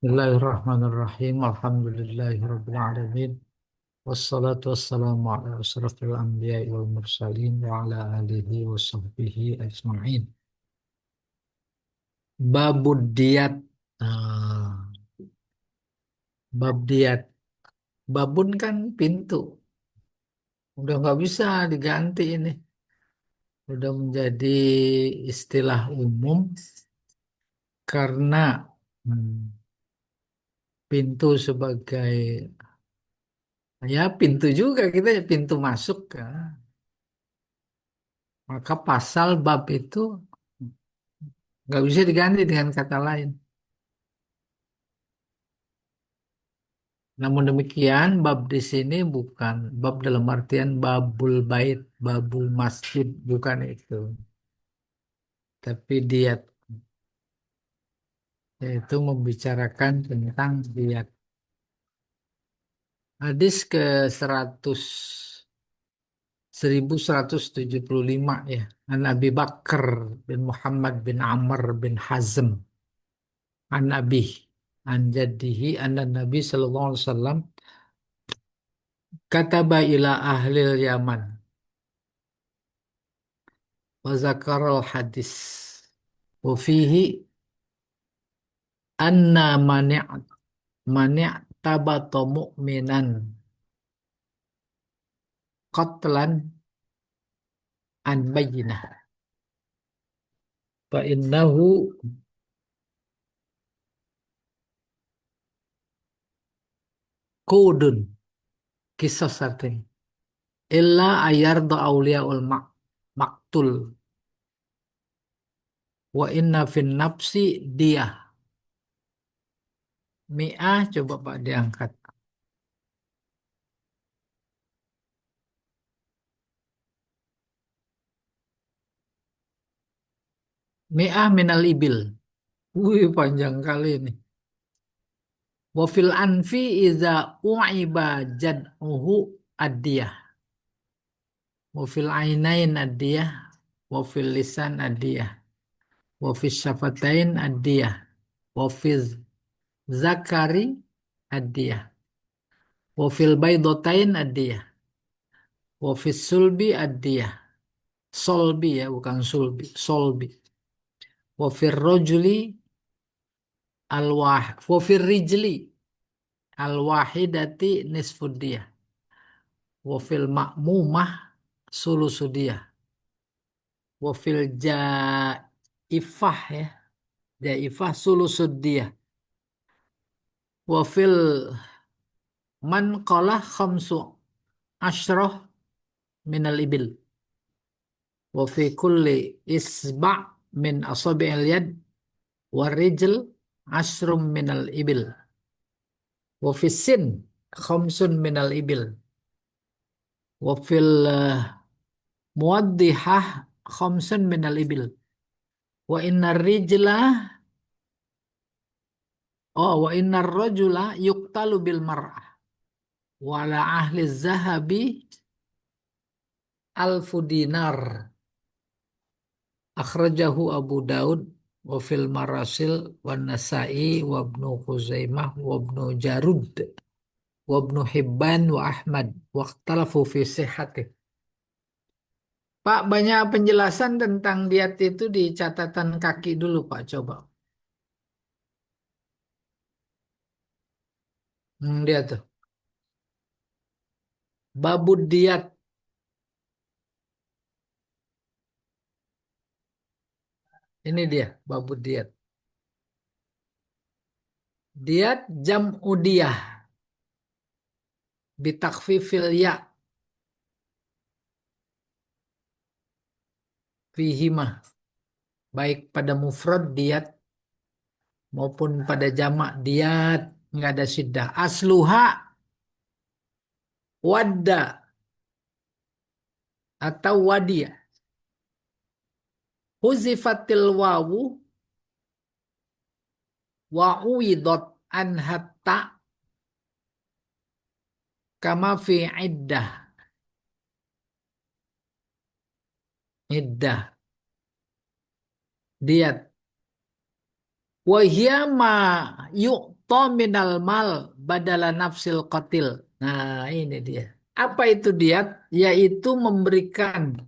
Bismillahirrahmanirrahim. Alhamdulillahirrabbilalamin. Wassalatu wassalamu ala asrafil anbiya'i wal mursalin wa ala alihi wa sahbihi ajma'in. Babud diat. Ah, bab diat. Babun kan pintu. Udah nggak bisa diganti ini. Udah menjadi istilah umum karena hmm, pintu sebagai ya pintu juga kita ya pintu masuk kan. Maka pasal bab itu nggak bisa diganti dengan kata lain. Namun demikian, bab di sini bukan bab dalam artian babul bait, babul masjid, bukan itu. Tapi diat, yaitu membicarakan tentang diat. Hadis ke 1175 ya. An Abi Bakar bin Muhammad bin Amr bin Hazm. An Abi. An jaddihi anna Nabi sallallahu alaihi wasallam kataba ila ahlil Yaman. Wa zakaral hadis. Wa fihi anna tabata mu'minan qatlan an bayyinah fa innahu qudun kisah satin illa ayarda awliyaul maktul wa inna fin nafsi diyah mi'ah. Coba Pak diangkat. Mi'ah minal ibil. Wih, panjang kali ini. Wa fil anfi iza u'iba jad'uhu adiyah. Wa fil ainain adiyah. Wa fil lisan adiyah. Wa fil syafatain adiyah. Wa fil zakari adiyah. Wa fil baydotain adiyah. Wa fil sulbi adiyah. Solbi ya, bukan sulbi. Solbi. Wa fil rojuli al-wah. Wa fil rijli al-wahidati nisfudiyah. Wa fil ma'mumah sulusudiyah. Wa fil jaifah ya. Jaifah sulusudiyah. Wa fil man qala khamsu asroh minal ibil. Wa fi kulli isba' min asabi'il yad warijl asrum minal ibil. Wa fi sin khamsun minal ibil. Wa fil muwaddihah khamsun minal ibil. Wa innar rijla wa innar rajula yuqtalu bil mar'ah. Wala ahli zahabi alfu dinar. Akhrajahu Abu Daud wa fil marasil wa Nasa'i wa Ibnu Khuzaimah wa Ibnu Jarud wa Ibnu Hibban wa Ahmad wa ikhtalafu fi sihhatih. Pak, banyak penjelasan tentang diat itu di catatan kaki dulu Pak, coba. Dia tuh. Babud diat. Ini dia, babud diat. Diat jam'u diyah bitakfifil ya fihimah. Baik pada mufrad diat maupun pada jamak diat nggak ada syiddah. Asluha wadda atau wadia. Huzifatil wawu wa uwidot an hatta kama fi iddah. Iddah. Diat. Wa hiya ma minal mal badala nafsil qatil. Nah, ini dia. Apa itu diat? Yaitu memberikan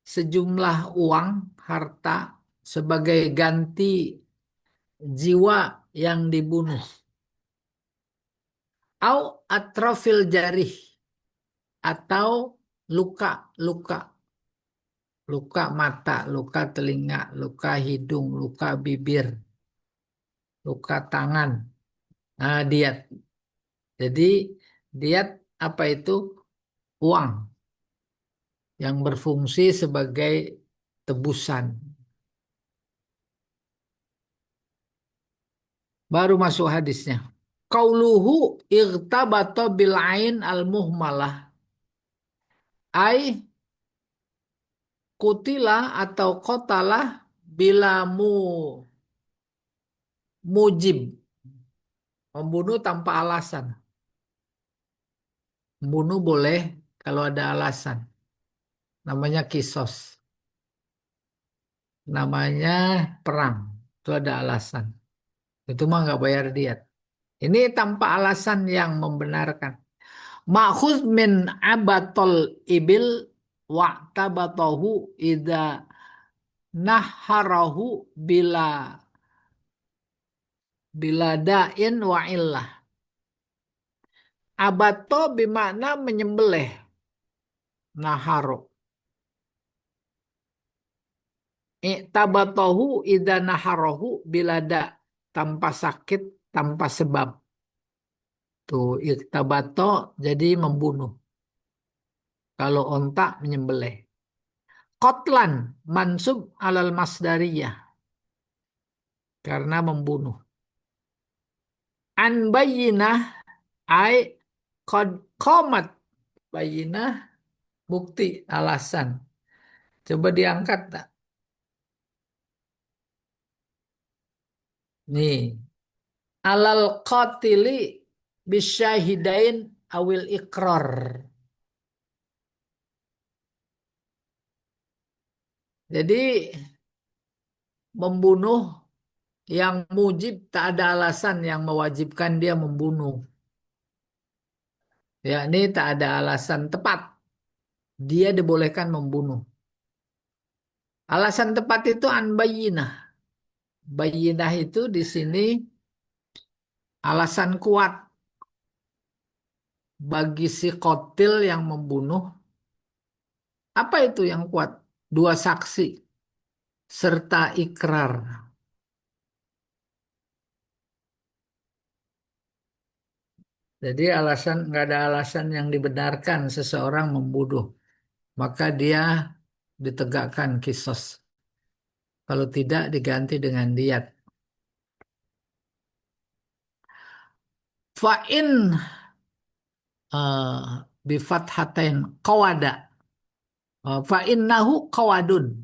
sejumlah uang, harta sebagai ganti jiwa yang dibunuh. Au atrofil jarih atau luka-luka, luka mata, luka telinga, luka hidung, luka bibir, luka tangan. Nah, diat. Jadi diat apa itu? Uang yang berfungsi sebagai tebusan. Baru masuk hadisnya. Qauluhu irtabata bil ain al muhmalah. Ai kutila atau kotalah bila mujib. Membunuh tanpa alasan. Membunuh boleh kalau ada alasan. Namanya kisos. Namanya perang. Itu ada alasan. Itu mah nggak bayar diat. Ini tanpa alasan yang membenarkan. Ma'khuz min abatol ibil wa'tabatahu idza naharahu bila da'in wa illah. Abato bermakna menyembelih. Naharo. I'tabatahu idza naharahu bila da. Tanpa sakit, tanpa sebab. Tuh, iktabato jadi membunuh. Kalau onta menyembelih. Qatlan mansub alal masdariyah. Karena membunuh. An bayyinah ai qad qamat bayyinah bukti alasan. Coba diangkat tak? Nih, alal qatili bisyahidain awil ikrar. Jadi membunuh yang mujib tak ada alasan yang mewajibkan dia membunuh. Ya, ini tak ada alasan tepat. Dia dibolehkan membunuh. Alasan tepat itu an bayyinah. Bayyinah itu di sini alasan kuat bagi si kotil yang membunuh. Apa itu yang kuat? Dua saksi serta ikrar. Jadi alasan nggak ada alasan yang dibenarkan seseorang membunuh, maka dia ditegakkan kisos. Kalau tidak diganti dengan diat. Fa'in bifathatain qawada. Fa'innahu qawadun.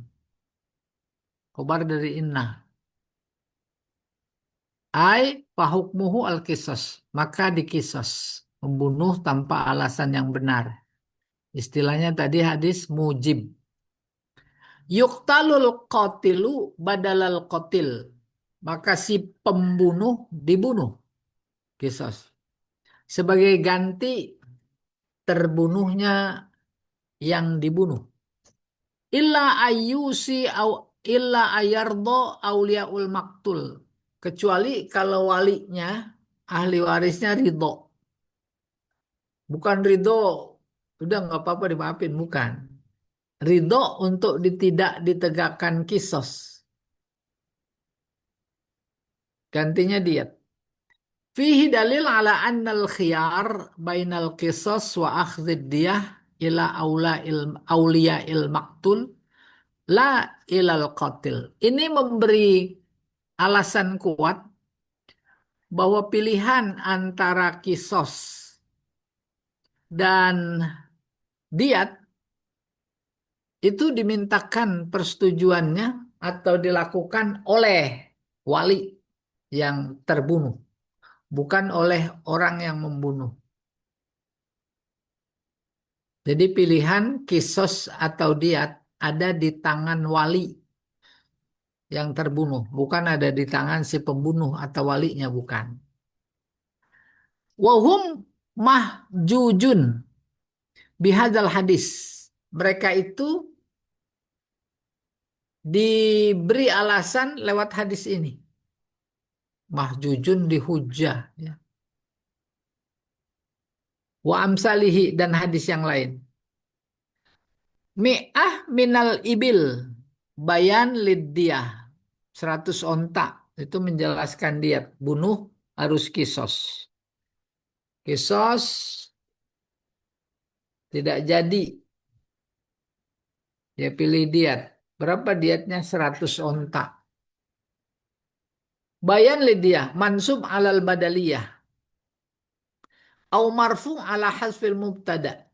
Khobar dari inna. Ai fahukmuhu al-kisos. Maka dikisos. Membunuh tanpa alasan yang benar. Istilahnya tadi hadis mujib. Yuktalul qatilu badalal qatil. Maka si pembunuh dibunuh. Kisos. Sebagai ganti terbunuhnya yang dibunuh. Illa ayyusi au illa ayardo auliaul maktul. Kecuali kalau walinya, ahli warisnya ridho. Bukan ridho, udah nggak apa-apa dimaafin, bukan. Ridho untuk tidak ditegakkan kisos. Gantinya diat. Fihi dalil ala annal khiyar bainal kisos wa akhdid diyah ila aulia il maktul la ilal qatil. Ini memberi alasan kuat bahwa pilihan antara kisos dan diat itu dimintakan persetujuannya atau dilakukan oleh wali yang terbunuh, bukan oleh orang yang membunuh. Jadi pilihan kisos atau diat ada di tangan wali yang terbunuh, bukan ada di tangan si pembunuh atau walinya, bukan. Wahum mahjujun bihadzal hadis. Mereka itu diberi alasan lewat hadis ini. Mahjujun dihujah. Ya. Wa amsalihi dan hadis yang lain. Mi'ah minal ibil. Bayan lidyah. 100 onta. Itu menjelaskan diat. Bunuh harus kisos. Kisos tidak jadi. Dia pilih diat. Berapa diatnya? 100 onta. Bayan lidyah. Mansub alal badaliyah. Au marfu ala hasfil mubtada.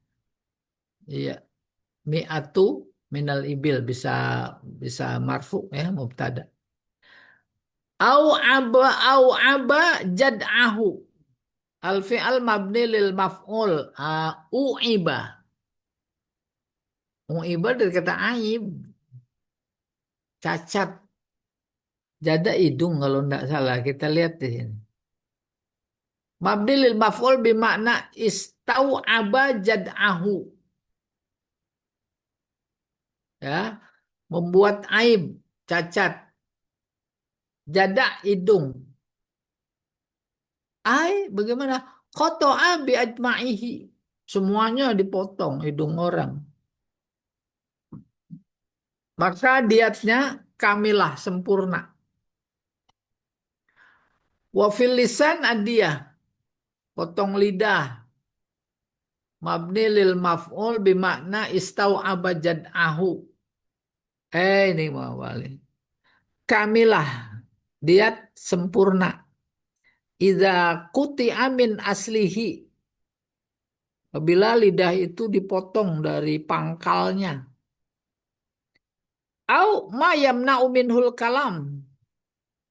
Iya. Mi'atu minal ibil. Bisa marfu ya mubtada. Au aba jad'ahu. Al fi'al mabni lil maf'ul. U'iba. U'iba dari kata aib. Cacat. Jada hidung kalau tidak salah. Kita lihat di sini. Mabni lil maf'ul bermakna istau'aba jad'ahu. Ya. Membuat aib. Cacat. Jada hidung. Bagaimana? Qata'a bi ajma'ihi. Semuanya dipotong hidung orang. Maka diatnya kamilah sempurna. Wa fil lisan adiyah. Potong lidah. Mabni lil maf'ul bimakna istau'aba jad'ahu. Ini mau balik. Kamilah. Diat sempurna. Idza quti'a min aslihi. Apabila lidah itu dipotong dari pangkalnya. Au ma yamna'u minhul kalam.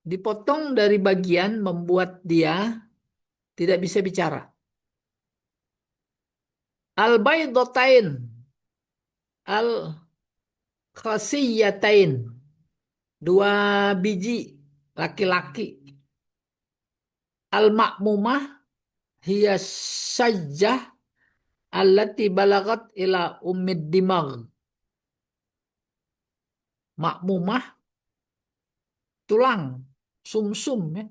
Dipotong dari bagian membuat dia tidak bisa bicara. Al baydatain. Al khasiyatain. Dua biji laki-laki. Al ma'mumah hiya sajjah allati balagat ila ummid dimag. Ma'mumah tulang sumsum ya,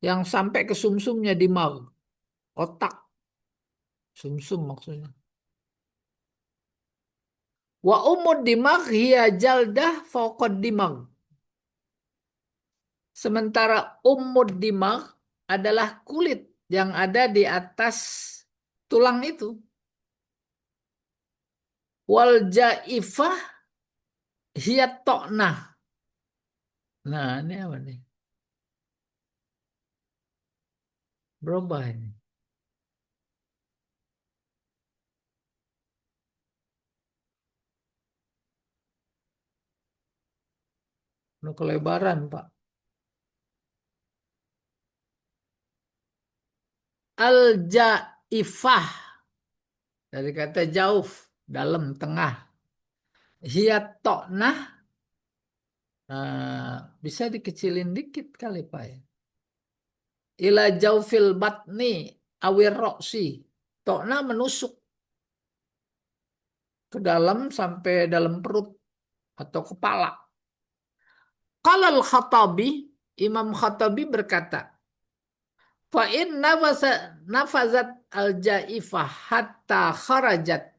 yang sampai ke sumsumnya dimag, otak sumsum maksudnya. Wa umud dimag hiya jaldah fawqad dimag. Sementara umud dimag adalah kulit yang ada di atas tulang itu. Wal jaifah hiya to'nah. Nah, ini apa nih? Berubah ini. Ini kelebaran, Pak. Al-jaifah. Dari kata jauf, dalam, tengah. Hiat toknah, bisa dikecilin dikit kali, Pak. Ya. Ila jaufil batni awir roksi. Toknah menusuk ke dalam sampai dalam perut atau kepala. Qalal Khattabi, Imam Khattabi berkata, Fa'in nafazat al-jaifah hatta kharajat.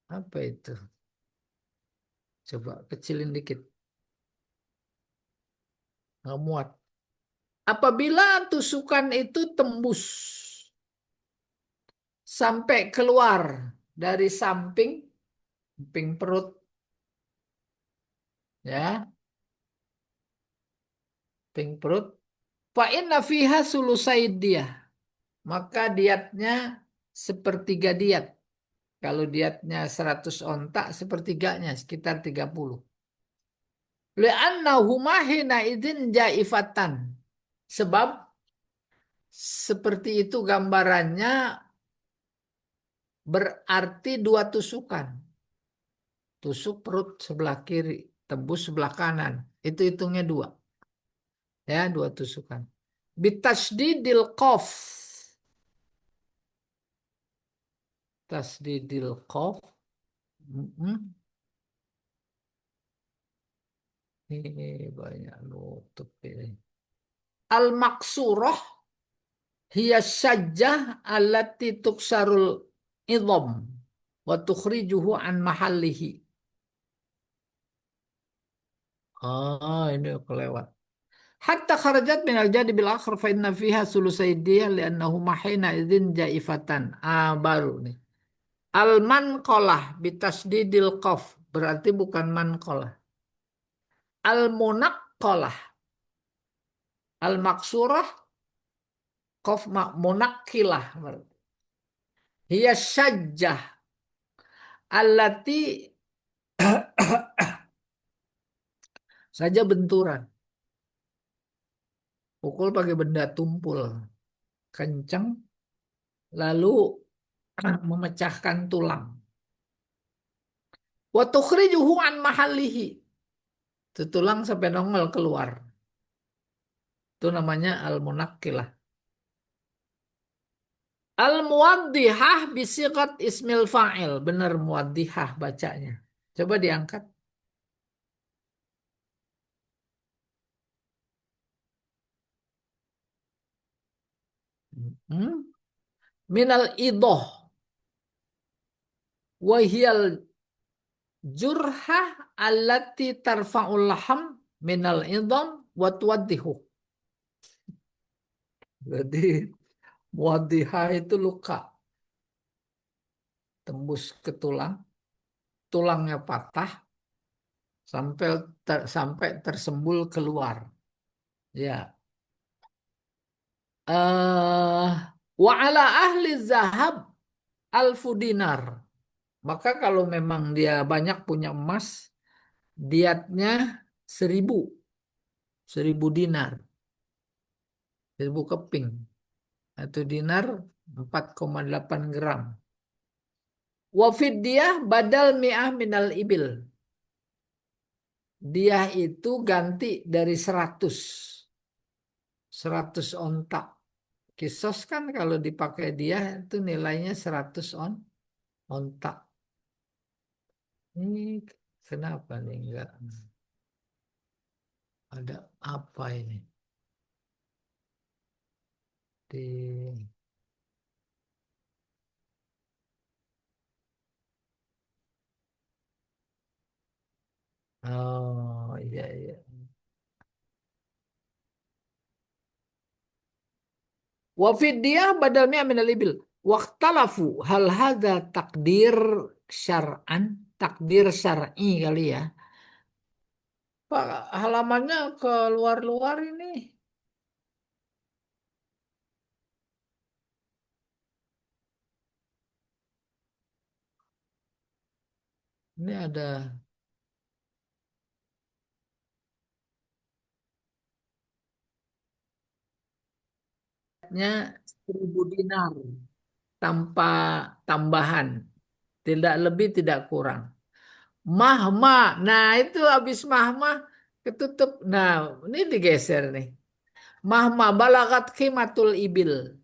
Apa itu? Coba kecilin dikit. Nggak muat. Apabila tusukan itu tembus sampai keluar dari samping perut, ya, samping perut, fa inna fiha sulusaid dia. Maka diatnya sepertiga diat. Kalau diatnya 100 onta, sepertiganya sekitar 30. Li'annahuma hina idin jaifatan. Sebab seperti itu gambarannya berarti dua tusukan. Tusuk perut sebelah kiri, tembus sebelah kanan. Itu hitungnya dua. Ya, dua tusukan. Bitasdidil qaf. Tasdidil qaf. Mm-mm. Ini banyak nutup ini. Al-maksurah hiya syajjah allati tuksarul idham wa tukhrijuhu an mahallihi. Ah, ini kelewat. Hatta kharajat min al-jadi bil akhir fa inna fiha sulusaydiyah li'annahu mahina idzin jaifatan. Ah, baru nih. Al-manqalah bitasdidil qaf. Berarti bukan manqalah. Al-munaqqalah. Al-maksurah qaf munakkilah. Hiya syajjah allati saja benturan. Pukul pakai benda tumpul. Kencang lalu memecahkan tulang. Wa tukhrijuhu an mahallihi. Itu tulang sampai nongol keluar. Itu namanya al-munakkilah. Al-muwaddihah bisiqat ismil fa'il. Benar muwaddihah bacanya. Coba diangkat. Hmm? Minal idoh. Wahiyal jurhah allati tarfa'ul laham minal idham wa tuwaddihu. Jadi muwaddihah itu luka. Tembus ke tulang. Tulangnya patah. Sampai tersembul keluar. Ya. eh Wa ala ahli zahab alfu dinar. Maka kalau memang dia banyak punya emas, diatnya 1.000, 1.000 dinar, 1.000 keping. Atau dinar 4,8 gram. Wafidiyah badal mi'ah minal ibil. Dia itu ganti dari 100 onta. Kisos kan kalau dipakai dia itu nilainya 100 onta. Ini kenapa nih enggak ada apa ini di. Oh iya iya. Wafidiyah badal mi'ah minal ibil. Waktalafu hal hadza takdir syar'an, takdir syar'i kali ya. Pak, halamannya ke luar-luar ini. Ini ada nya 1.000 dinar tanpa tambahan. Tidak lebih, tidak kurang. Mahma. Nah, itu habis mahma ketutup. Nah, ini digeser nih. Mahma balagat khimatul ibil.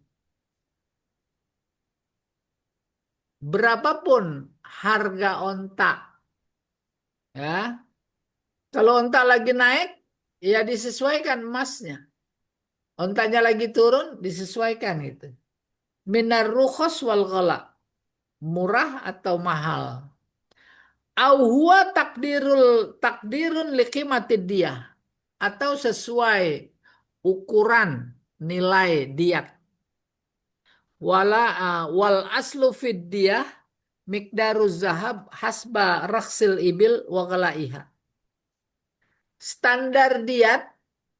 Berapapun harga onta, ya. Kalau onta lagi naik, ya disesuaikan emasnya. Ontanya lagi turun, disesuaikan gitu. Minar rukhos wal ghala. Murah atau mahal. Au huwa takdirun liqimatid dia. Atau sesuai ukuran nilai diat. Wal aslu fid diyah miqdaruz zahab hasba raksil ibil wa ghalaiha. Standar diat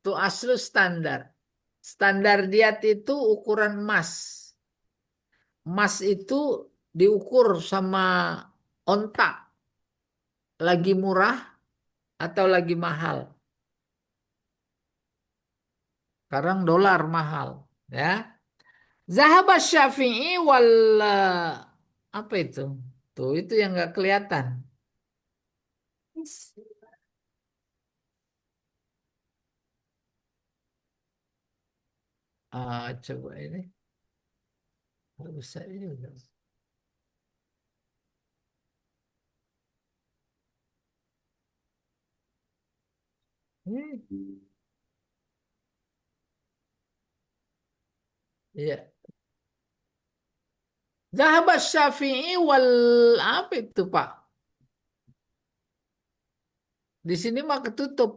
itu aslu standar. Standar diat itu ukuran emas. Emas itu diukur sama onta lagi murah atau lagi mahal. Sekarang dolar mahal, ya. Zahaba Syafi'i apa itu? Tuh itu yang nggak kelihatan. Coba ini. Nggak bisa ini. Ini. Iya. Zahabat Syafi'i wal apa itu Pak? Di sini mah ketutup.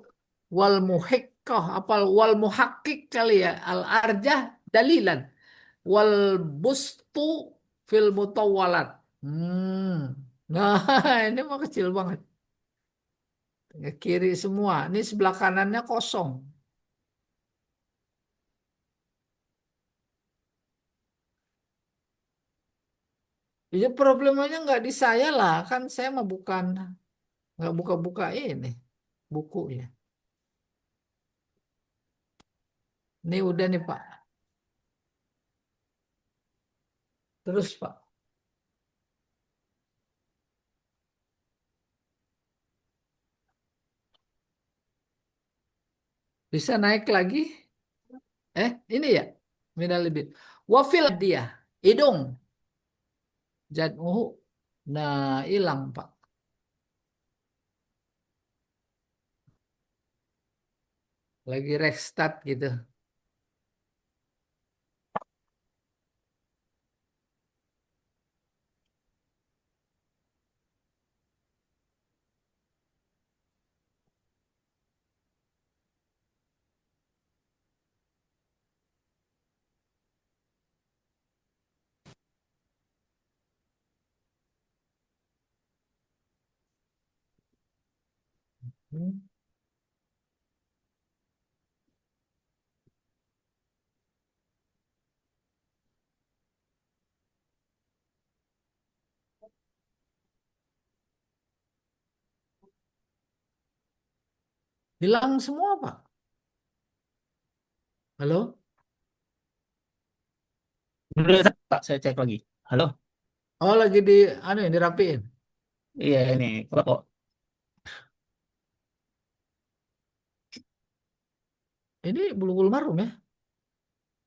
Wal muhiqqah apa wal muhakkik kali ya. Al arjah dalilan. Wal bustu fil mutawwalat. Nah, ini mah kecil banget. Ke kiri semua. Ini sebelah kanannya kosong. Jadi problemnya nggak di saya lah. Kan saya mah bukan nggak buka-buka ini bukunya. Ini udah nih Pak. Terus Pak. Bisa naik lagi? Ini ya. Minal bid. Wafil dia. Hidung. Jadmuhu. Nah, hilang Pak. Lagi restart gitu. Hmm. Hilang semua Pak. Halo? Udah, Pak, saya cek lagi. Halo? Oh, lagi dirapiin. Iya, ini. Kok Ini bulu marum ya.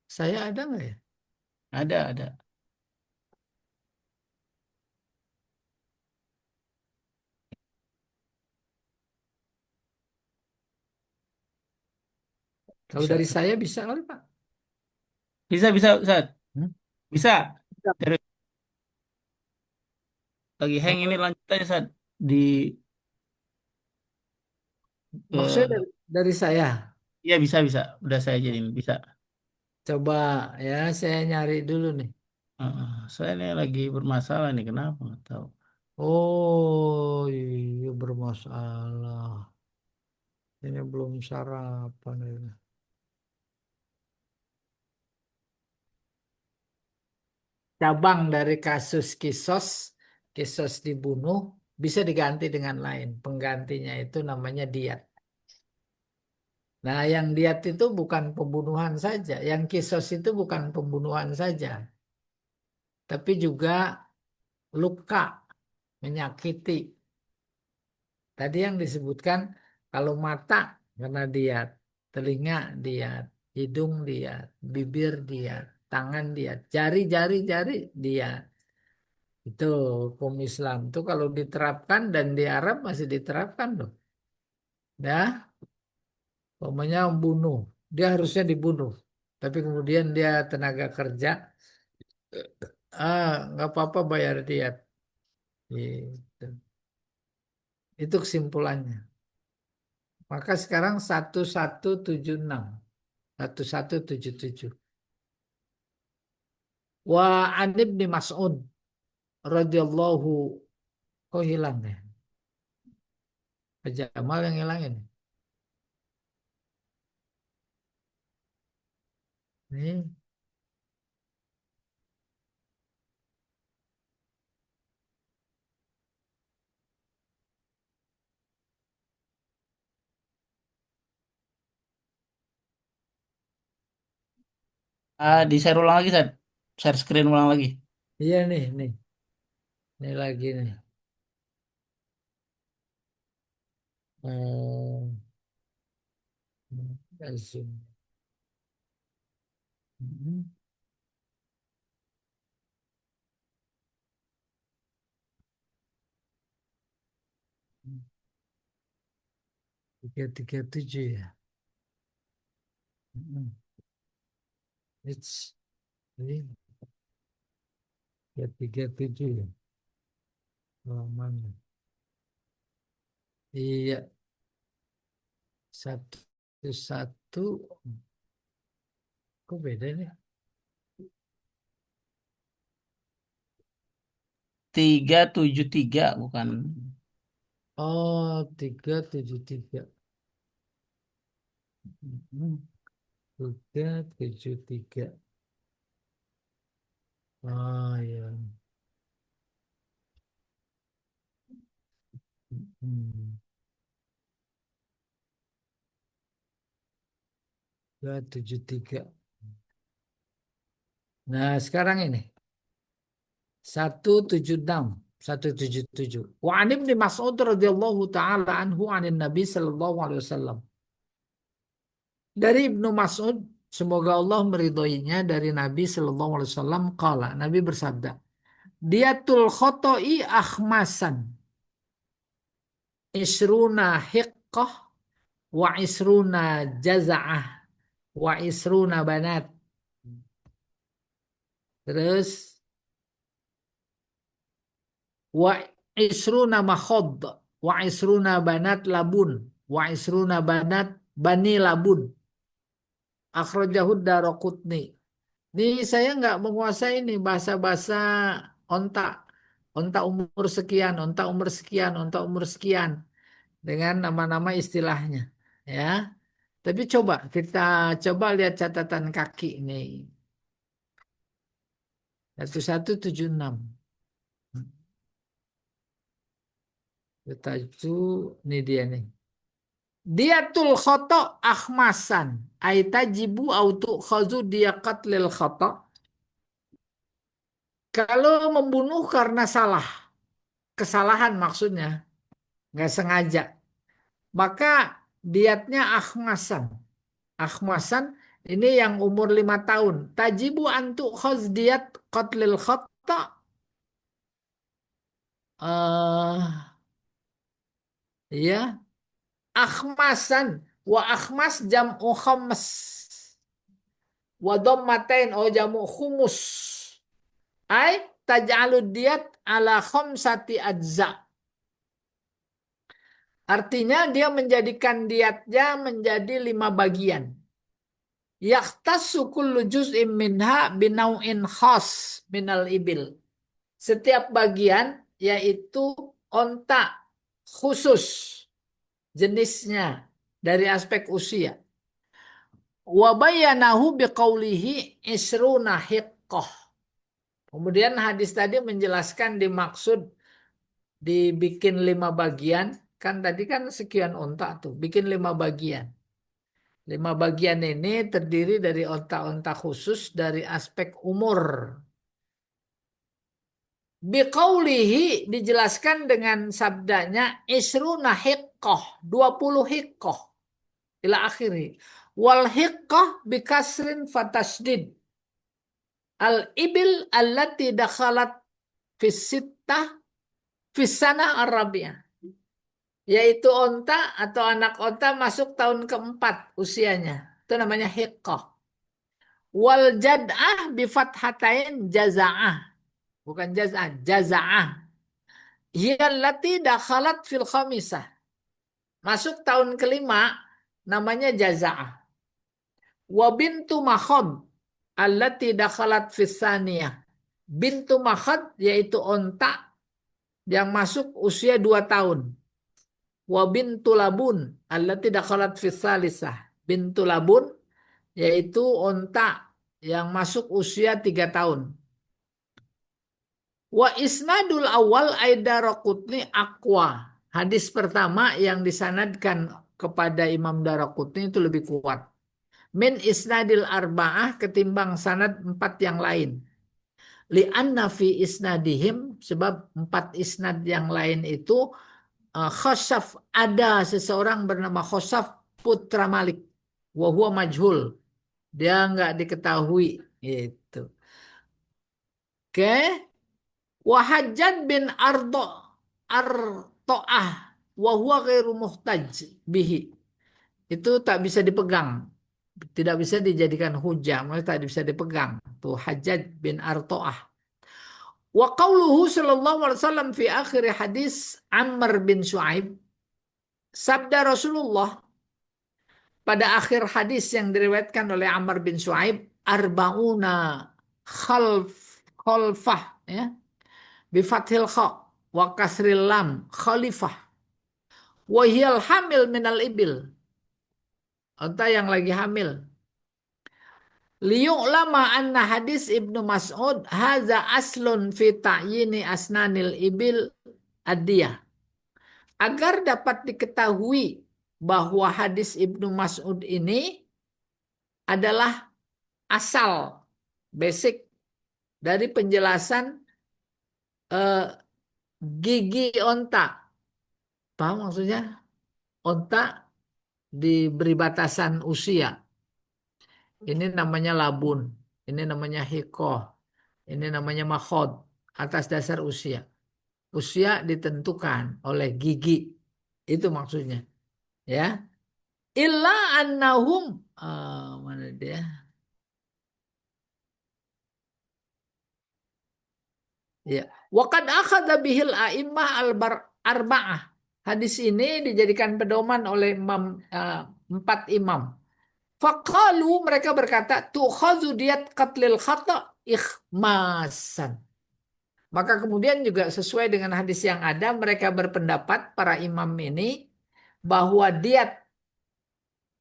Saya ada nggak ya? ada. Kalau Bisa. dari saya bisa kali Pak. Bisa, Ustaz. Hmm? Bisa. Bisa. Dari lagi hang ini Oh, lanjutannya, Ustaz. Di maksudnya eh dari saya. ya bisa. Udah saya jadiin bisa. Coba ya, saya nyari dulu nih. Saya ini lagi bermasalah nih, kenapa? Nggak tahu. Oh, iya bermasalah. Ini belum sarapan ini. Cabang dari kasus kisos, kisos dibunuh, bisa diganti dengan lain. Penggantinya itu namanya diat. Nah, yang diat itu bukan pembunuhan saja. Yang kisos itu bukan pembunuhan saja. Tapi juga luka, menyakiti. Tadi yang disebutkan, kalau mata kena diat, telinga diat, hidung diat, bibir diat, tangan diat, jari diat. Itu hukum Islam tuh kalau diterapkan dan di Arab masih diterapkan loh. Ya, pokoknya membunuh, dia harusnya dibunuh. Tapi kemudian dia tenaga kerja, nggak apa-apa bayar diet. Gitu. Itu kesimpulannya. Maka sekarang 1176, 1177. Wa an ibni Mas'ud radhiyallahu, kok hilang ya? Pak Jamal yang hilangin. Ini Di share ulang lagi, Ustaz. Share screen ulang lagi. iya ini lagi nih. Oh, Zoom. Mm-mm. Tiga tiga tujuh ya. Mm-mm. It's ini tiga tiga tujuh ya. Halamannya. Iya, satu satu. Kok beda nih? 373 bukan. Oh, tiga tujuh tiga. Mm-mm. Tiga tujuh tiga. Oh ya. Mm. Tiga tujuh tiga. Nah, sekarang ini 176. 177. Wa an Ibnu Mas'ud radhiyallahu taala anhu anin Nabi sallallahu alaihi wasallam. Dari Ibnu Mas'ud, semoga Allah meridhoinya, dari Nabi sallallahu alaihi wasallam qala, Nabi bersabda, Diatul khoto'i akhmasan isruna hiqqah wa isruna jaza'ah wa isruna banat. Terus wa isruna makhod wa isruna banat labun wa isruna banat bani labun. Akhrajahu Daraqutni. Ini saya nggak menguasai ini bahasa-bahasa onta. Onta umur sekian, onta umur sekian, onta umur sekian. Dengan nama-nama istilahnya. Ya, tapi coba kita coba lihat catatan kaki ini. 1176. Kita itu ini dia nih. Diatul khoto akhmasan. Aitajibu autu khazu dia qatlil khoto. Kalau membunuh karena salah, kesalahan maksudnya, nggak sengaja, maka diatnya akhmasan. Akhmasan ini yang umur 5 tahun. Tajibu antu khaz diat qatlil khoto. Ya, akhmasan wa akhmas jam'u khams wa dhammatain o jamu khumus ai taj'alud diyat ala khamsati ajza. Artinya dia menjadikan diatnya menjadi 5 bagian. Yahtassu kullu juz'in minha binau'in khas minal ibil. Setiap bagian yaitu onta khusus jenisnya dari aspek usia. Wa bayyanahu biqaulihi isruna hiqqah. Kemudian hadis tadi menjelaskan dimaksud dibikin 5 bagian. Kan tadi kan sekian onta tuh, bikin 5 bagian. 5 bagian ini terdiri dari onta-onta khusus dari aspek umur. Biqaulihi dijelaskan dengan sabdanya isruna hiqqah, 20 hiqqah ila akhiri. Wal hiqqah bikasrin fatasdid. Al ibil allati dakhalat fis sittah fis sana Arabia, yaitu onta atau anak onta masuk tahun keempat usianya. Itu namanya hiqqah. Wal jad'ah bi fathatain jaza'ah. Bukan jaz'ah, jaza'ah. Hiya allati dakhalat fil khamisah. Masuk tahun kelima namanya jaza'ah. Wa bintu makhad allati dakhalat fis saniyah. Bintu makhad yaitu onta yang masuk usia 2 tahun. Wa bintu labun allati dakhalat fis salisah. Bintu labun yaitu onta yang masuk usia 3 tahun. Wa isnadul awal Aidaraqutni aqwa. Hadis pertama yang disanadkan kepada Imam Daraqutni itu lebih kuat. Min isnadil arba'ah ketimbang sanad 4 yang lain. Li'anna fi isnadihim sebab 4 isnad yang lain itu Khosaf, ada seseorang bernama Khosaf putra Malik. Wa huwa majhul. Dia nggak diketahui itu. Oke. Wahajat bin Arto'ah wa huwa ghairu muhtaj bihi. Itu tak bisa dipegang. Tidak bisa dijadikan hujah, maksudnya tak bisa dipegang. Tuh Hajjaj bin Arto'ah. Wa qauluhu sallallahu alaihi wasallam fi akhir hadis Ammar bin Shu'aib. Sabda Rasulullah pada akhir hadis yang diriwayatkan oleh Ammar bin Shu'aib, arba'una khalfah, ya, bifathil kha wa kasril lam khalifah wa hiyal hamil minal ibil, unta yang lagi hamil. Liyu'lama anna hadis Ibnu Mas'ud haza aslun fi ta'yini asnanil ibil adiyah, agar dapat diketahui bahwa hadis Ibnu Mas'ud ini adalah asal basic dari penjelasan eh, gigi onta. Paham maksudnya? Onta diberi batasan usia. Ini namanya labun, ini namanya hikoh, ini namanya makhod, atas dasar usia. Usia ditentukan oleh gigi, itu maksudnya. Ya, illa annahum, mana dia? Ya, waqad akhadha bihil a'immah arba'ah. Hadis ini dijadikan pedoman oleh empat imam. Faqalu, mereka berkata, tu'khadhu diyat qatlil khata ikhmasan. Maka kemudian juga sesuai dengan hadis yang ada, mereka berpendapat para imam ini bahwa diat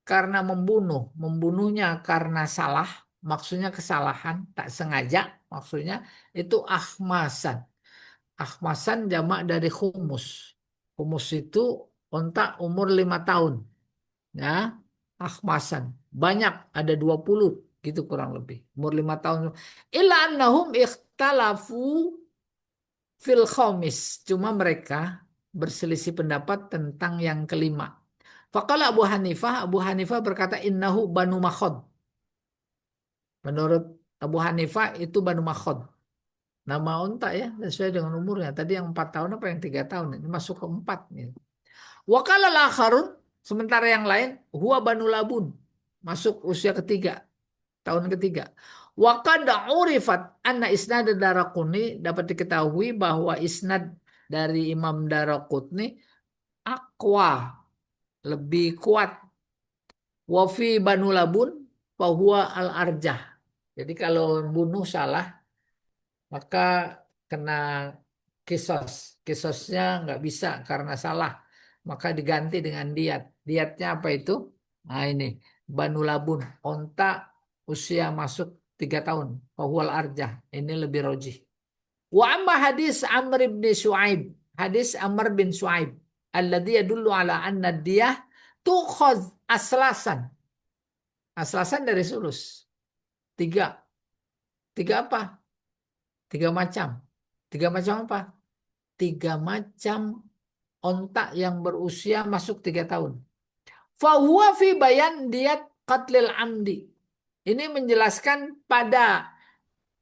karena membunuhnya karena salah, maksudnya kesalahan, tak sengaja, maksudnya itu akhmasan. Akhmasan jamak dari khumus. Khumus itu onta umur 5 tahun. Ya, akhmasan. Banyak, ada 20 gitu kurang lebih. Umur 5 tahun. Illa annahum ikhtalafu fil khamis. Cuma mereka berselisih pendapat tentang yang kelima. Faqala Abu Hanifah berkata innahu Banu Makhod. Menurut Abu Hanifah itu Banu Makhod. Nama unta ya, sesuai dengan umurnya. Tadi yang 4 tahun apa yang 3 tahun? Ini masuk ke 4. Gitu. Wakala lakharun, sementara yang lain, huwa Banu Labun. Masuk usia ketiga, tahun ketiga. Wakada urifat anna isnad Daraqutni, dapat diketahui bahwa isnad dari Imam Daraqutni akwa, lebih kuat. Wafi Banu Labun bahwa al-arjah. Jadi kalau bunuh salah maka kena kisos. Kisosnya nggak bisa karena salah. Maka diganti dengan diat. Diatnya apa itu? Nah ini Banu Labun. Onta usia masuk 3 tahun. Fahuwal arjah. Ini lebih rojih. Wa amma hadis Amr bin Shu'aib. Hadis Amr bin Shu'aib. Alladhi yadullu ala anna diyah tukhaz aslasan. Aslasan dari sulus. Tiga. Tiga apa? Tiga macam. Tiga macam apa? Tiga macam ontak yang berusia masuk 3 tahun. Fahuwa fi bayan diat qatlil amdi. Ini menjelaskan pada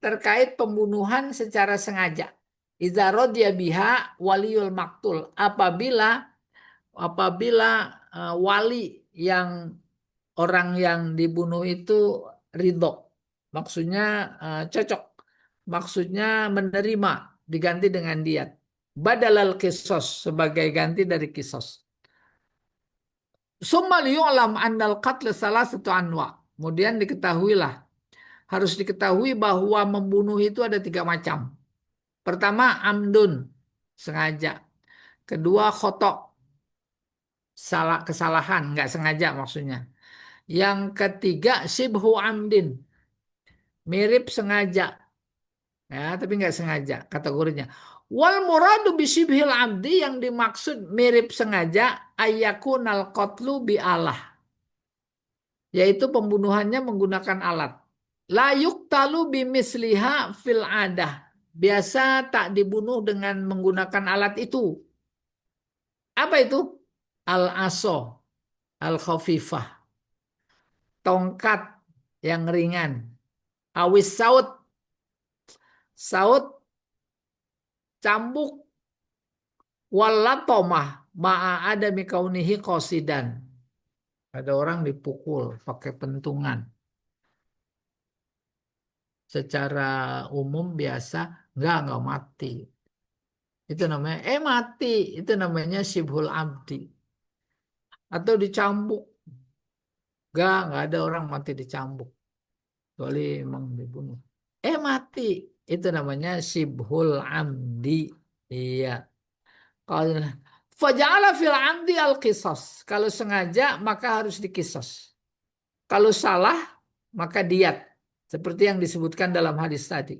terkait pembunuhan secara sengaja. Idza radiya biha waliul maktul. Apabila wali yang orang yang dibunuh itu ridho. Maksudnya cocok. Maksudnya menerima diganti dengan diat. Badalal kisos sebagai ganti dari kisos. Summa liyu'lam annal qatl salah satu anwa. Kemudian diketahuilah, harus diketahui bahwa membunuh itu ada 3 macam. Pertama amdun, sengaja. Kedua khotok, salah, kesalahan, nggak sengaja maksudnya. Yang ketiga sibhu amdin, mirip sengaja, ya tapi nggak sengaja kategorinya. Wal muradu bisibhil abdi, yang dimaksud mirip sengaja ayakunal qatlu bi alah, yaitu pembunuhannya menggunakan alat. La yuqtalu bimisliha fil adah, biasa tak dibunuh dengan menggunakan alat itu. Apa itu? Al aso al khafifah, tongkat yang ringan. Awis saut, saut cambuk walatomah ma'a adami kaunihi qasidan. Ada orang dipukul pakai pentungan. Secara umum biasa nggak mati. Itu namanya mati. Itu namanya syibhul abdi. Atau dicambuk. Nggak ada orang mati dicambuk. Kecuali emang dibunuh. Mati. Itu namanya syibhul amdi. Iya. Kalau faja'ala fil amdi al qisas. Kalau sengaja maka harus dikisos. Kalau salah maka diat. Seperti yang disebutkan dalam hadis tadi.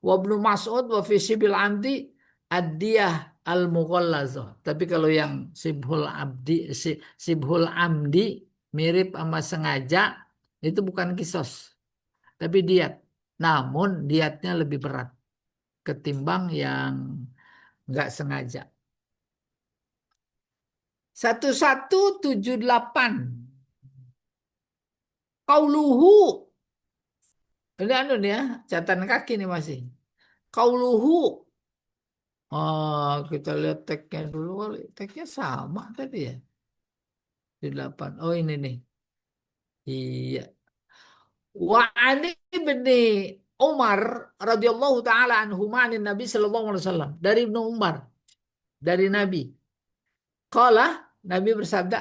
Wa Ibnu Mas'ud wa fi sibil amdi adiyah al mughallazah. Tapi kalau yang sibhul abdi sibhul amdi mirip sama sengaja itu bukan kisos, tapi diat. Namun diatnya lebih berat ketimbang yang nggak sengaja. 1178. Qauluhu. Ini anu nih ya, catatan kaki nih masih. Qauluhu. Oh, kita lihat tagnya dulu kali. Tagnya sama tadi ya. Di 8. Oh ini nih. Iya. Wa ani bin Umar radhiyallahu taala anhu ma'anin Nabi sallallahu alaihi wasallam. Dari Ibnu Umar, dari Nabi. Qala, Nabi bersabda,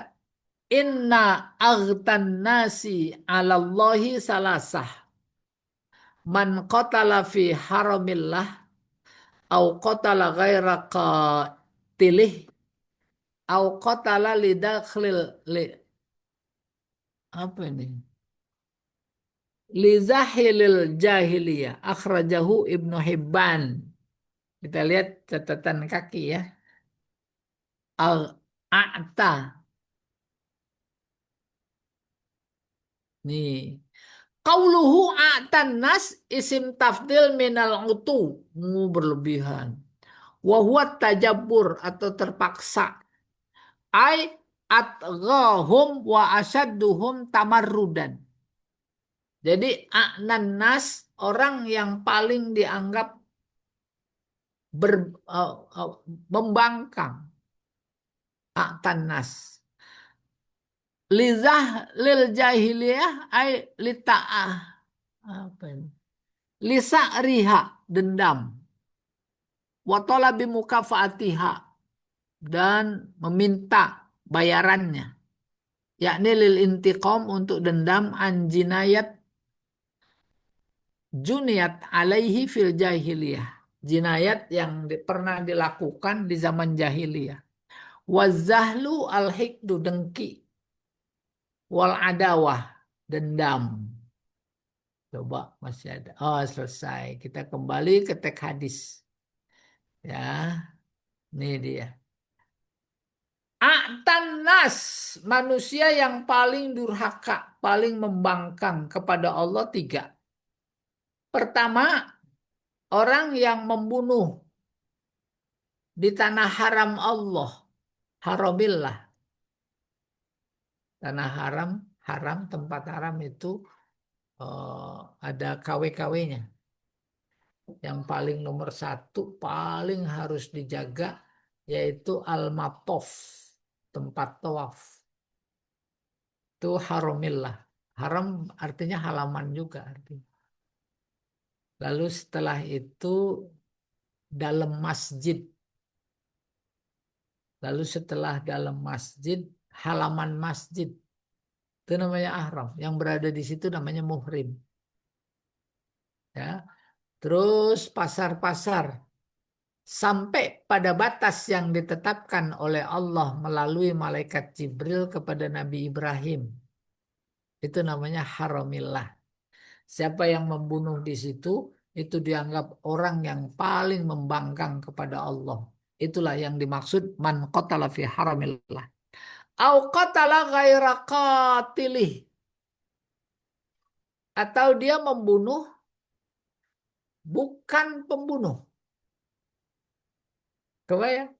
"Inna aghtan nasi 'ala Allahi salasah. Man qatala fi haramillah au qatala ghaira qatilih au qatala lidakhlil li, apa ini? Lizahilil jahiliyah akhrajahu Ibnu Hibban. Kita lihat catatan kaki ya. Al-a'ta. Nih. Qauluhu a'tan nas isim tafdil minal utu. Berlebihan. Wa huwa tajabbur atau terpaksa. Ai atghahum wa asyadduhum tamarrudan. Jadi a'nan nas orang yang paling dianggap ber, uh, uh, membangkang. A'tan nas. Lizah lil jahiliyah ay lita'ah. Apa ini? Lisa riha dendam. Watola bimukafaatiha dan meminta bayarannya. Yakni lil intiqam untuk dendam anjinayat juniyat alaihi fil jahiliyah. Jinayat yang pernah dilakukan di zaman jahiliyah. Wazahlu al-hikdu dengki. Wal adawah dendam. Coba masih ada. Oh selesai. Kita kembali ke teks hadis. Ya, ini dia. A'tan nas, manusia yang paling durhaka, paling membangkang kepada Allah tiga. Pertama, orang yang membunuh di tanah haram Allah, haramillah. Tanah haram, haram tempat haram itu ada KW-KW-nya. Yang paling nomor satu, paling harus dijaga, yaitu al-matof, tempat tawaf. Itu haramillah. Haram artinya halaman juga artinya. Lalu setelah itu dalam masjid. Lalu setelah dalam masjid, halaman masjid. Itu namanya ahram. Yang berada di situ namanya muhrim. Ya. Terus pasar-pasar. Sampai pada batas yang ditetapkan oleh Allah melalui malaikat Jibril kepada Nabi Ibrahim. Itu namanya haramillah. Siapa yang membunuh di situ, itu dianggap orang yang paling membangkang kepada Allah. Itulah yang dimaksud man qatala fi haramillah. Au qatala ghaira qatilih. Atau dia membunuh bukan pembunuh. Kebayang?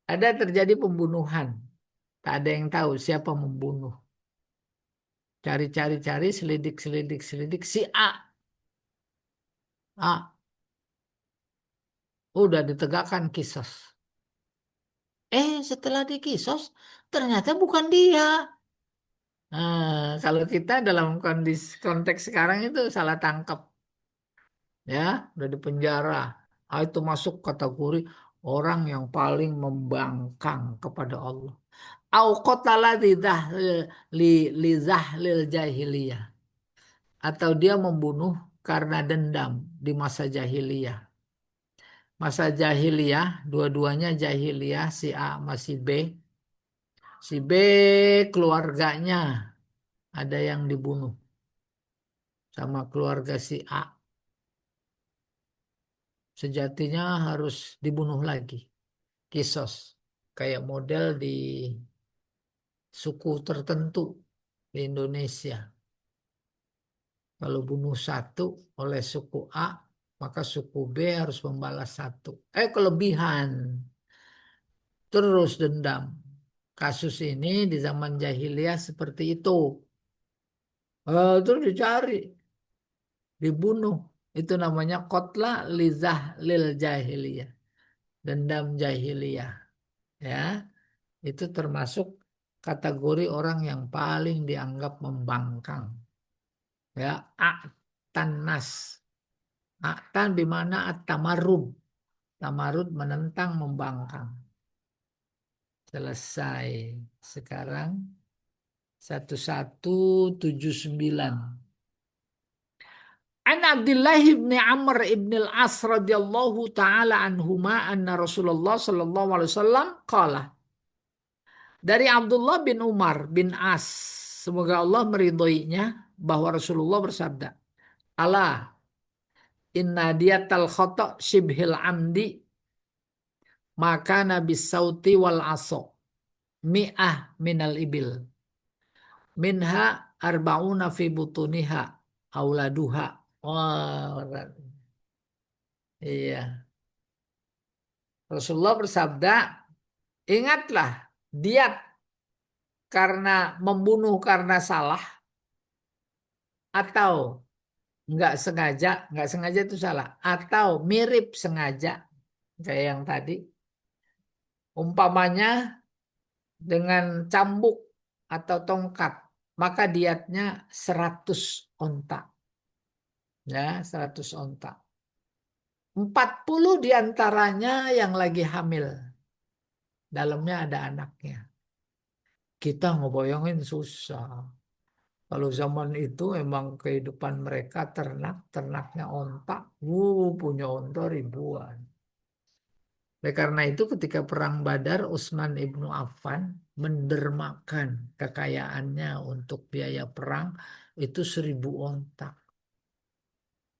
Ada terjadi pembunuhan. Tak ada yang tahu siapa membunuh. Cari-cari-cari, selidik, si A udah ditegakkan kisos. Setelah dikisos, ternyata bukan dia. Kalau kita dalam konteks sekarang itu salah tangkap, ya, udah di penjara. Itu masuk kategori orang yang paling membangkang kepada Allah. Au qatala li lizahlil jahiliyah, atau dia membunuh karena dendam di masa jahiliyah. Masa jahiliyah, dua-duanya jahiliyah, si A masih B. Si B keluarganya ada yang dibunuh sama keluarga si A. Sejatinya harus dibunuh lagi. Kisos. Kayak model di suku tertentu di Indonesia. Kalau bunuh satu oleh suku A, maka suku B harus membalas satu. Kelebihan. Terus dendam. Kasus ini di zaman jahiliyah seperti itu. Terus dicari, dibunuh. Itu namanya kotla lizah lil jahiliyah. Dendam jahiliyah. Ya, itu termasuk kategori orang yang paling dianggap membangkang. Ya, aktanas. Aktan di mana at-tamarrud. Tamarrud menentang, membangkang. Selesai. Sekarang 1179. An Abdullah ibn Amr ibn al-As radhiyallahu taala anhuma anna Rasulullah sallallahu alaihi wasallam qala. Dari Abdullah bin Umar bin As, semoga Allah meridhoinya, bahwa Rasulullah bersabda, "Ala inna diyatal khata' shibhil amdi maka nabis sauti wal aso mi'ah minal ibil minha arba'una fi butuniha auladuha." Oh, iya. Rasulullah bersabda, ingatlah diat karena membunuh karena salah atau nggak sengaja itu salah, atau mirip sengaja kayak yang tadi. Umpamanya dengan cambuk atau tongkat, maka diatnya 100 onta. Ya, 100 onta. 40 diantaranya yang lagi hamil. Dalamnya ada anaknya. Kita ngebayangin susah. Kalau zaman itu emang kehidupan mereka ternaknya onta. Punya onta ribuan. Oleh karena itu ketika perang Badar, Utsman ibnu Affan mendermakan kekayaannya untuk biaya perang itu 1.000 onta.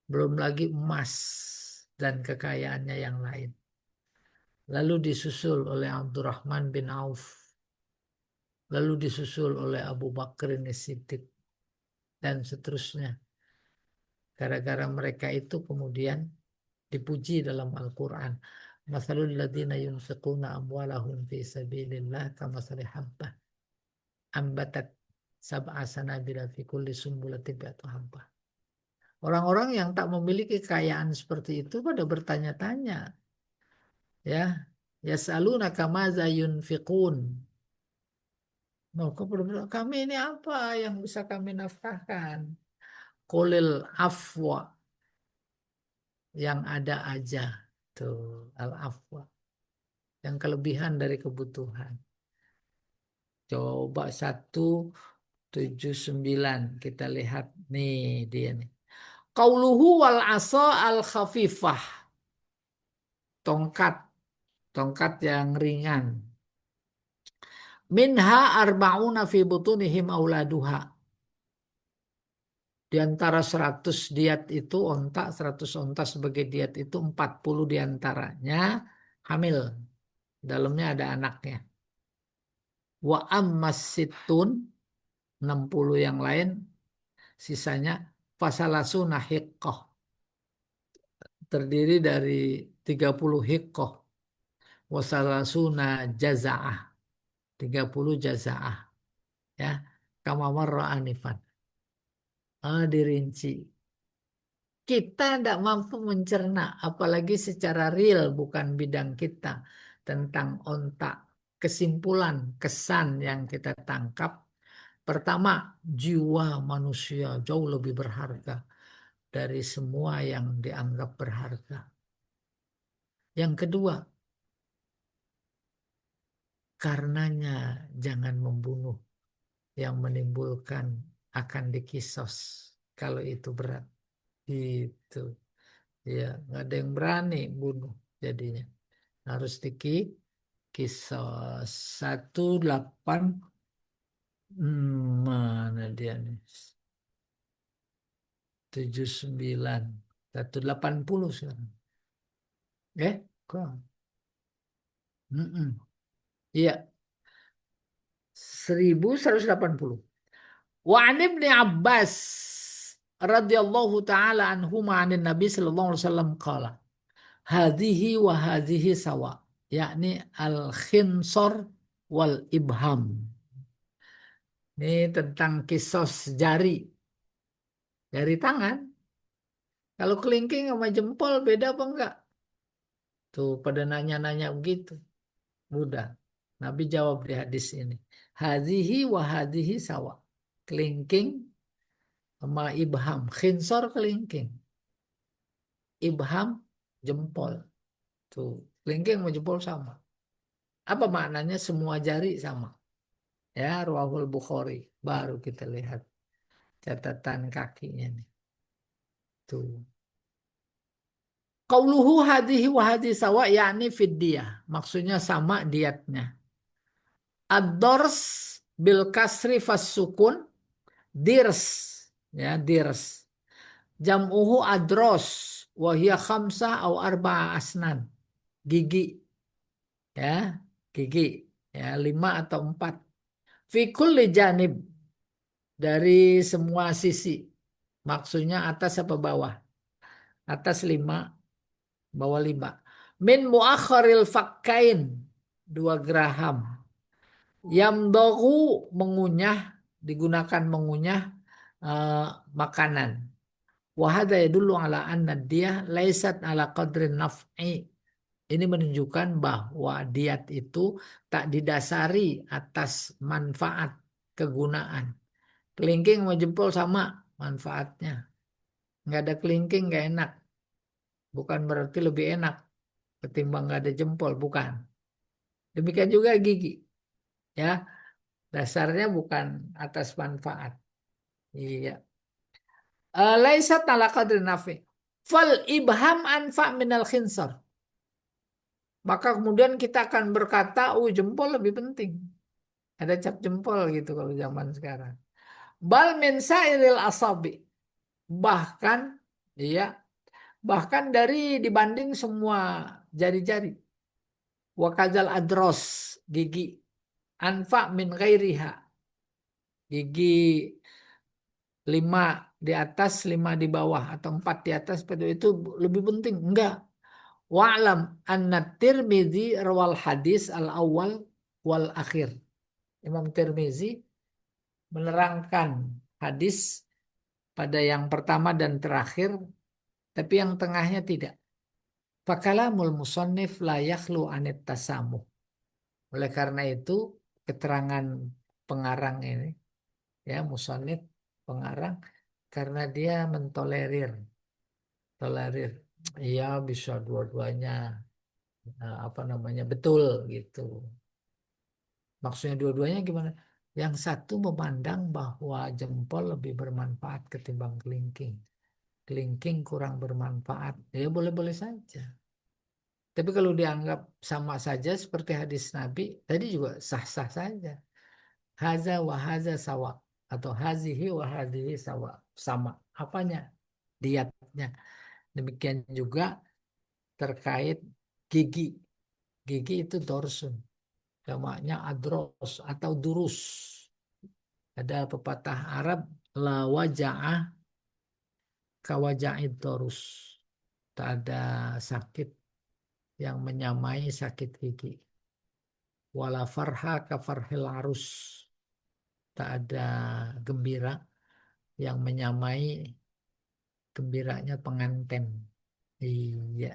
Belum lagi emas dan kekayaannya yang lain. Lalu disusul oleh Abdurrahman bin Auf. Lalu disusul oleh Abu Bakar Siddiq dan seterusnya. Gara-gara mereka itu kemudian dipuji dalam Al-Quran. Masalul ladina yunfiquna amwalahum fi sabilillah kamasali habbah ambatat sab'a sanabila fi kulli sumbulatin mi'atu habbah. Orang-orang yang tak memiliki kekayaan seperti itu pada bertanya-tanya, ya, yas'alunaka maza yunfiqun. Kami ini apa yang bisa kami nafkahkan? Qulil afwa, yang ada aja. Tuh, al-afwa. Yang kelebihan dari kebutuhan. Coba 179 kita lihat nih dia nih. Qauluhu wal asa al khafifah. Tongkat, tongkat yang ringan. Minha arba'una fi butunihim auladuha. Di antara 100 diat itu onta, 100 onta sebagai diat itu 40 diantaranya hamil. Dalamnya ada anaknya. Wa ammas situn, 60 yang lain, sisanya fasalasuna hiqqah. Terdiri dari 30 hiqqah. Wasalasuna jaza'ah. 30 jaza'ah. Ya, kama marra anifan. Dirinci. Kita tidak mampu mencerna, apalagi secara real, bukan bidang kita, tentang ontak. Kesimpulan, kesan yang kita tangkap. Pertama, jiwa manusia jauh lebih berharga dari semua yang dianggap berharga. Yang kedua, karenanya jangan membunuh yang menimbulkan akan dikisos kalau itu berat. Itu. Ya, nggak ada yang berani bunuh jadinya. Harus kisos 18, mana dia nih? 79, 180 sekarang. Kok? Mm-mm. Iya, 1180. Wa an Ibni Abbas radhiyallahu taala anhuma anin Nabi sallallahu alaihi wasallam qala hadhihi wa hadhihi sawa, yakni al khinsor wal ibham. Ini tentang kisos jari, jari tangan. Kalau kelingking sama jempol beda apa enggak? Tuh pada nanya-nanya begitu. Mudah. Nabi jawab di hadis ini. Hadhihi wa hadhihi sawa. Kelingking sama ibham. Khinsor kelingking. Ibham jempol. Tuh, kelingking sama jempol sama. Apa maknanya? Semua jari sama. Ya, Rawahul Bukhari. Baru kita lihat catatan kakinya nih. Tuh. Qauluhu hadhihi wa hadhihi sawa, yakni fidyah. Maksudnya sama diatnya. Ad-dors bil kasri fas sukun, dirs, ya dirs. Jam'uhu adros wa hiya khamsah au arba'a asnan. Gigi, ya, gigi, ya, 5 atau 4. Fi kulli janib, dari semua sisi. Maksudnya atas apa bawah? Atas 5, bawah 5. Min muakharil fakkain, 2 geraham. Yamdoghu, mengunyah, digunakan mengunyah eh, makanan. Wahada yadullu ala anna dia laisat ala qadrin naf'i. Ini menunjukkan bahwa diat itu tak didasari atas manfaat, kegunaan. Kelingking sama jempol sama manfaatnya. Nggak ada kelingking nggak enak. Bukan berarti lebih enak ketimbang nggak ada jempol, bukan. Demikian juga gigi. Ya, dasarnya bukan atas manfaat. Iya. Laisat ala qadri nafi. Fal ibham anfa minal khinsar. Maka kemudian kita akan berkata, oh jempol lebih penting. Ada cap jempol gitu kalau zaman sekarang. Bal min sairil asabi. Bahkan, iya, bahkan dari dibanding semua jari-jari. Wakazal adros, gigi. Anfa min ghairiha. Gigi 5 di atas, 5 di bawah, atau 4 di atas, itu lebih penting. Enggak. Wa'lam anna Tirmidzi rawal hadis al-awwal wal akhir. Imam Tirmizi menerangkan hadis pada yang pertama dan terakhir, tapi yang tengahnya tidak. Fakalamul musannif la yakhlu anit tasamuh. Oleh karena itu, keterangan pengarang ini, ya musannif, pengarang, karena dia mentolerir, tolerir, iya bisa dua-duanya, apa namanya, betul gitu. Maksudnya dua-duanya gimana? Yang satu memandang bahwa jempol lebih bermanfaat ketimbang kelingking. Kelingking kurang bermanfaat. Ya boleh-boleh saja. Tapi kalau dianggap sama saja seperti hadis Nabi, tadi juga sah-sah saja. Haza wa haza sawa. Atau hazihi wa hazihi sawa. Sama. Apanya? Diatnya. Demikian juga terkait gigi. Gigi itu dorsun. Jamaknya adros atau durus. Ada pepatah Arab, la waja'ah kawaja'id dorus. Tak ada sakit yang menyamai sakit gigi. Wala farha kafarhil arus. Tak ada gembira yang menyamai gembiranya pengantin. Iya,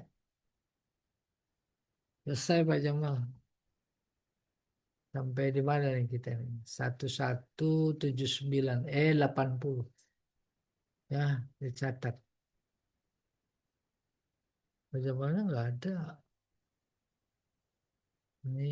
selesai Pak Jamal. Sampai di mana nih kita nih? 1179, 80. Ya, dicatat. Pak Jamalnya nggak ada. Ini